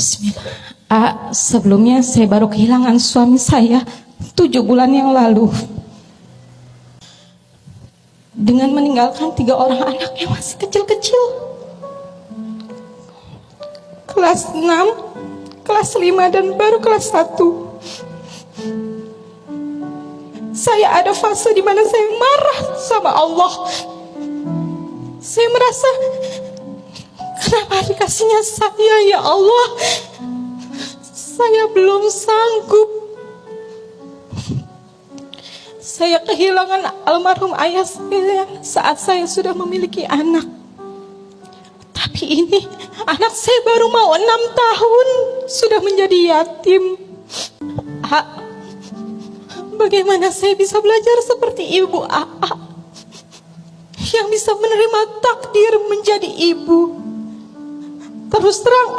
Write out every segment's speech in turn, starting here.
Bismillah. Sebelumnya saya baru kehilangan suami saya 7 bulan yang lalu, dengan meninggalkan 3 orang anak yang masih kecil-kecil, kelas 6, kelas 5, dan baru kelas 1. Saya ada fase di mana saya marah sama Allah. Saya merasa, kenapa dikasihnya saya, ya Allah? Saya belum sanggup. Saya kehilangan almarhum ayah saya saat saya sudah memiliki anak. Tapi ini anak saya baru mau 6 tahun sudah menjadi yatim. Bagaimana saya bisa belajar seperti ibu AA yang bisa menerima takdir menjadi ibu? Terus terang,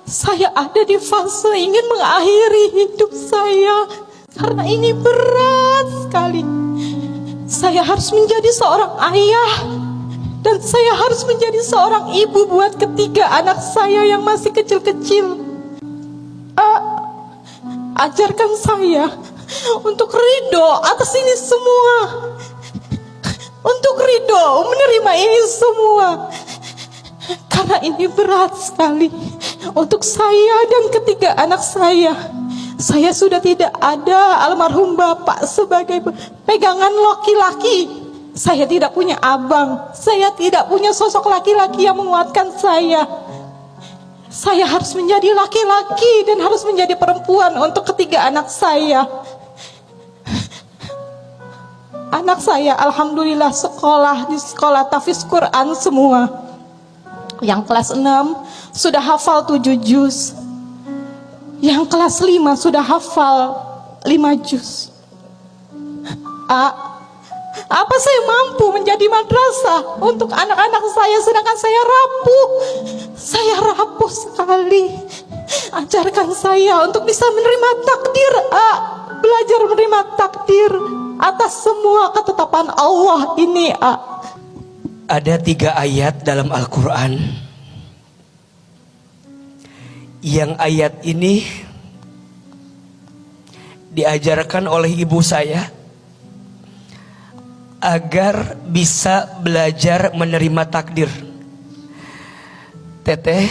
saya ada di fase ingin mengakhiri hidup saya karena ini berat sekali. Saya harus menjadi seorang ayah dan saya harus menjadi seorang ibu buat ketiga anak saya yang masih kecil-kecil. Ajarkan saya untuk ridho atas ini semua, untuk ridho menerima ini semua, karena ini berat sekali untuk saya dan ketiga anak saya. Saya sudah tidak ada almarhum bapak sebagai pegangan laki-laki. Saya tidak punya abang, saya tidak punya sosok laki-laki yang menguatkan saya. Saya harus menjadi laki-laki dan harus menjadi perempuan untuk ketiga anak saya. Anak saya alhamdulillah sekolah di sekolah tahfiz Quran semua. Yang kelas 6 sudah hafal 7 juz. Yang kelas 5 sudah hafal 5 juz. Apa saya mampu menjadi madrasah untuk anak-anak saya sedangkan saya rapuh? Saya rapuh sekali. Ajarkan saya untuk bisa menerima takdir, belajar menerima takdir atas semua ketetapan Allah ini. Ada 3 ayat dalam Al-Quran, yang ayat ini diajarkan oleh ibu saya agar bisa belajar menerima takdir. Teteh,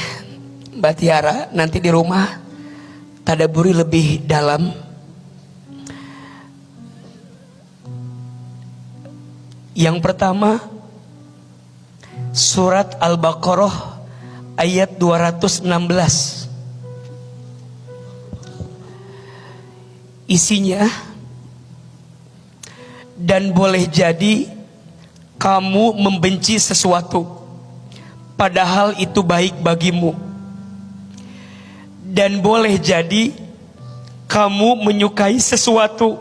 Mbak Tiara, nanti di rumah tadaburi lebih dalam. Yang pertama, surat Al-Baqarah ayat 216. Isinya, dan boleh jadi kamu membenci sesuatu padahal itu baik bagimu, dan boleh jadi kamu menyukai sesuatu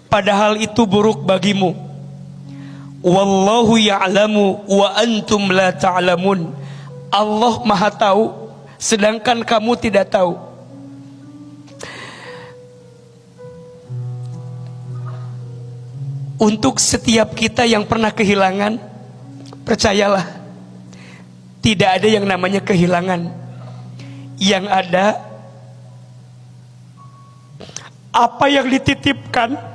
padahal itu buruk bagimu. Wallahu ya'lamu wa antum la ta'lamun. Allah Maha tahu sedangkan kamu tidak tahu. Untuk setiap kita yang pernah kehilangan, percayalah, tidak ada yang namanya kehilangan. Yang ada, apa yang dititipkan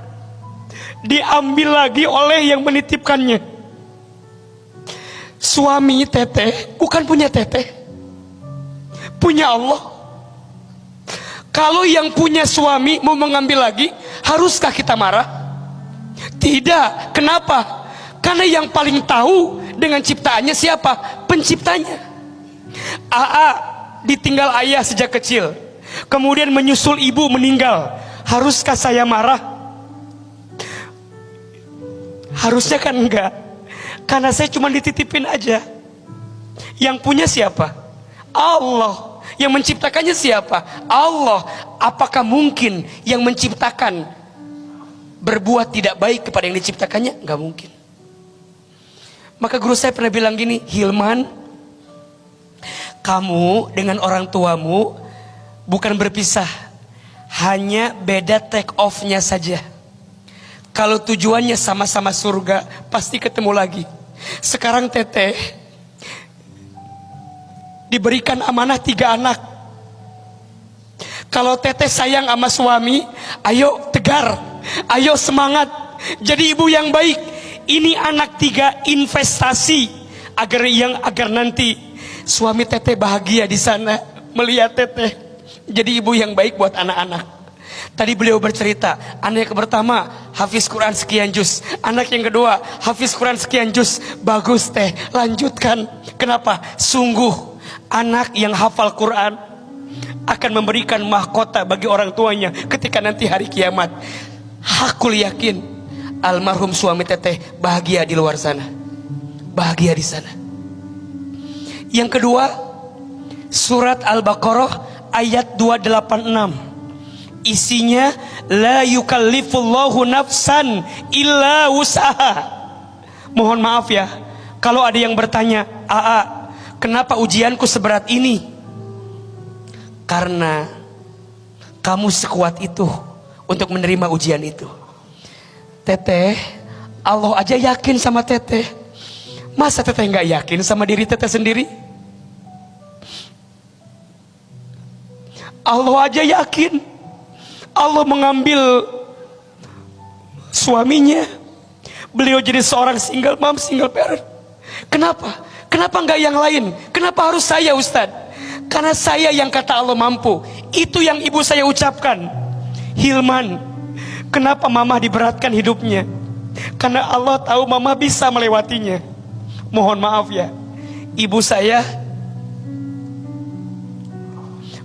diambil lagi oleh yang menitipkannya. Suami teteh bukan punya teteh, punya Allah. Kalau yang punya suami mau mengambil lagi, haruskah kita marah? Tidak. Kenapa? Karena yang paling tahu dengan ciptaannya siapa? Penciptanya. Ditinggal ayah sejak kecil, kemudian menyusul ibu meninggal. Haruskah saya marah? Harusnya kan enggak, karena saya cuma dititipin aja. Yang punya siapa? Allah. Yang menciptakannya siapa? Allah. Apakah mungkin yang menciptakan berbuat tidak baik kepada yang diciptakannya? Enggak mungkin. Maka guru saya pernah bilang gini, Hilman, kamu dengan orang tuamu bukan berpisah, hanya beda take off-nya saja. Kalau tujuannya sama-sama surga, pasti ketemu lagi. Sekarang teteh diberikan amanah 3 anak. Kalau teteh sayang sama suami, ayo tegar, ayo semangat, jadi ibu yang baik. Ini anak 3 investasi agar nanti suami teteh bahagia di sana melihat teteh jadi ibu yang baik buat anak-anak. Tadi beliau bercerita, anak yang pertama hafiz Quran sekian juz, anak yang kedua hafiz Quran sekian juz. Bagus teh, lanjutkan. Kenapa? Sungguh anak yang hafal Quran akan memberikan mahkota bagi orang tuanya ketika nanti hari kiamat. Hakul yakin almarhum suami teteh bahagia di luar sana, bahagia di sana. Yang kedua, surat Al-Baqarah ayat 286. Isinya la yukallifullahu nafsan illa wus'aha. Mohon maaf ya, kalau ada yang bertanya, "Aa, kenapa ujianku seberat ini?" Karena kamu sekuat itu untuk menerima ujian itu. Teteh, Allah aja yakin sama teteh. Masa teteh nggak yakin sama diri teteh sendiri? Allah aja yakin. Allah mengambil suaminya, beliau jadi seorang single mom, single parent. Kenapa? Kenapa nggak yang lain? Kenapa harus saya, Ustadz? Karena saya yang kata Allah mampu. Itu yang ibu saya ucapkan. Hilman, kenapa mama diberatkan hidupnya? Karena Allah tahu mama bisa melewatinya. Mohon maaf ya, ibu saya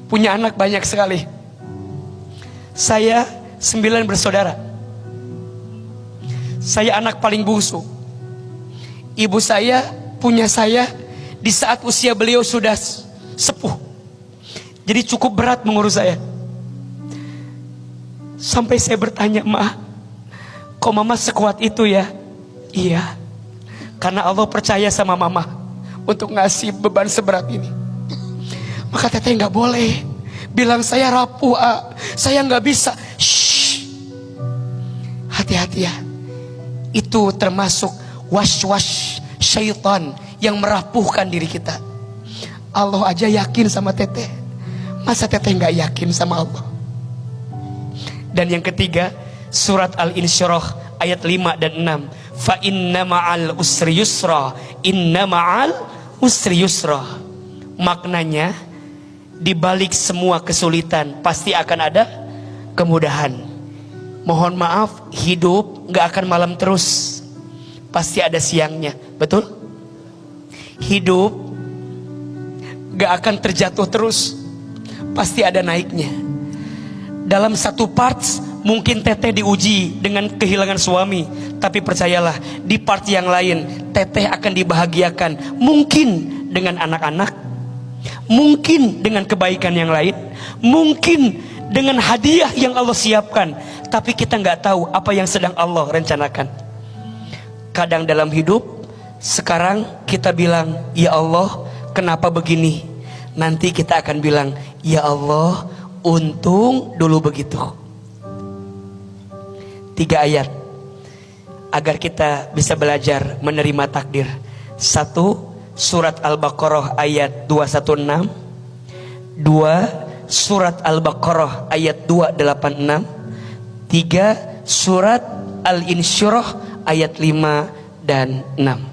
punya anak banyak sekali. Saya 9 bersaudara. Saya anak paling bungsu. Ibu saya punya saya di saat usia beliau sudah sepuh. Jadi cukup berat mengurus saya. Sampai saya bertanya, "Ma, kok mama sekuat itu ya?" Iya, karena Allah percaya sama mama untuk ngasih beban seberat ini. Maka teteh nggak boleh bilang saya rapuh, saya nggak bisa. Shh. Hati-hati ya. Itu termasuk was-was syaitan yang merapuhkan diri kita. Allah aja yakin sama teteh. Masa teteh nggak yakin sama Allah? Dan yang ketiga, surat Al-Insyirah ayat 5 dan 6. Fa inna ma'al usri yusra, inna ma'al usri yusra. Maknanya, di balik semua kesulitan pasti akan ada kemudahan. Mohon maaf, hidup gak akan malam terus, pasti ada siangnya. Betul? Hidup gak akan terjatuh terus, pasti ada naiknya. Dalam satu parts mungkin teteh diuji dengan kehilangan suami, tapi percayalah, di part yang lain teteh akan dibahagiakan. Mungkin dengan anak-anak, mungkin dengan kebaikan yang lain, mungkin dengan hadiah yang Allah siapkan. Tapi kita nggak tahu apa yang sedang Allah rencanakan. Kadang dalam hidup, sekarang kita bilang, "Ya Allah, kenapa begini?" Nanti kita akan bilang, "Ya Allah, untung dulu begitu." 3 ayat agar kita bisa belajar menerima takdir. 1, surat Al-Baqarah ayat 216. 2, surat Al-Baqarah ayat 286. 3, surat Al-Insyirah ayat 5 dan 6.